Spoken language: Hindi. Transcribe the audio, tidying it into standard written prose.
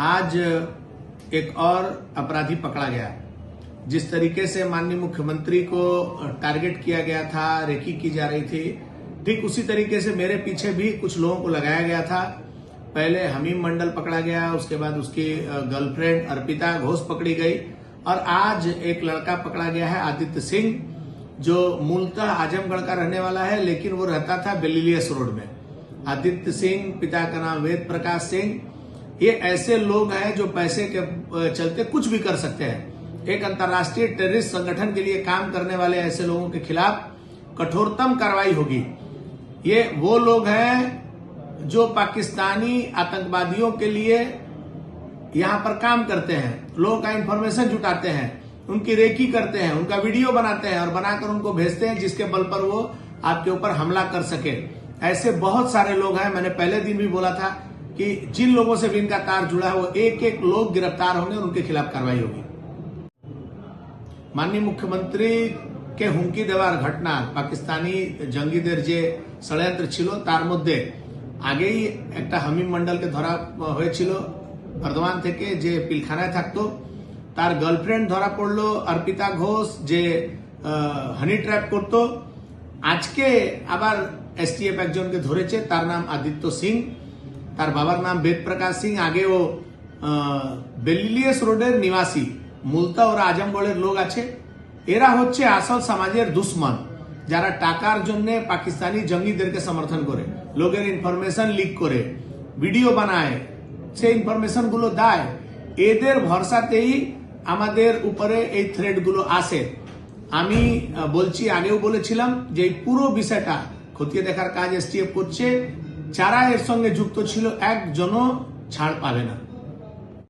आज एक और अपराधी पकड़ा गया। जिस तरीके से माननीय मुख्यमंत्री को टारगेट किया गया था, रेकी की जा रही थी, ठीक उसी तरीके से मेरे पीछे भी कुछ लोगों को लगाया गया था। पहले हमीम मंडल पकड़ा गया, उसके बाद उसकी गर्लफ्रेंड अर्पिता घोष पकड़ी गई और आज एक लड़का पकड़ा गया है आदित्य सिंह, जो मूलतः आजमगढ़ का रहने वाला है, लेकिन वो रहता था बेलिलियस रोड में। आदित्य सिंह, पिता का नाम वेद प्रकाश सिंह, ये ऐसे लोग हैं जो पैसे के चलते कुछ भी कर सकते हैं। एक अंतर्राष्ट्रीय टेररिस्ट संगठन के लिए काम करने वाले ऐसे लोगों के खिलाफ कठोरतम कार्रवाई होगी। ये वो लोग हैं जो पाकिस्तानी आतंकवादियों के लिए यहां पर काम करते हैं, लोगों का इंफॉर्मेशन जुटाते हैं, उनकी रेकी करते हैं, उनका वीडियो बनाते हैं और बनाकर उनको भेजते हैं, जिसके बल पर वो आपके ऊपर हमला कर सके। ऐसे बहुत सारे लोग हैं। मैंने पहले दिन भी बोला था कि जिन लोगों से भी इनका तार जुड़ा है वो एक एक लोग गिरफ्तार होंगे और उनके खिलाफ कार्रवाई होगी। माननीय मुख्यमंत्री के হুমকি দেওয়ার ঘটনা পাকিস্তানি জঙ্গিদের যে ষড়যন্ত্র ছিল তার মধ্যে আগেই একটা হামিম মন্ডলকে ধরা হয়েছিল বর্ধমান থেকে, যে পিলখানায় থাকতো। তার গার্লফ্রেন্ড ধরা পড়লো অর্পিতা ঘোষ, যে হানি ট্র্যাপ করতো। আজকে আবার এসটিএফ একজনকে ধরেছে, তার নাম আদিত্য সিং, তার বাবার নাম বেদ প্রকাশ সিং। আগে ও বেলিলিয়াস রোডের নিবাসী, মূলতঃ ওরা আজমগড়ের লোক আছে। এরা হচ্ছে আসল সমাজের দুশ্মন, যারা টাকার জন্য পাকিস্তানি জঙ্গিদেরকে সমর্থন করে, লোকের ইনফরমেশন লিক করে, ভিডিও বানায়, সেই ইনফরমেশন গুলো দেয়। এদের ভরসাতেই আমাদের উপরে এই থ্রেড গুলো আসে। আমি বলছি, আগেও বলেছিলাম যে এই পুরো বিষয়টা খতিয়ে দেখার কাজ এসটিএফ করছে। যারা এর সঙ্গে যুক্ত ছিল একজনও ছাড় পাবে না।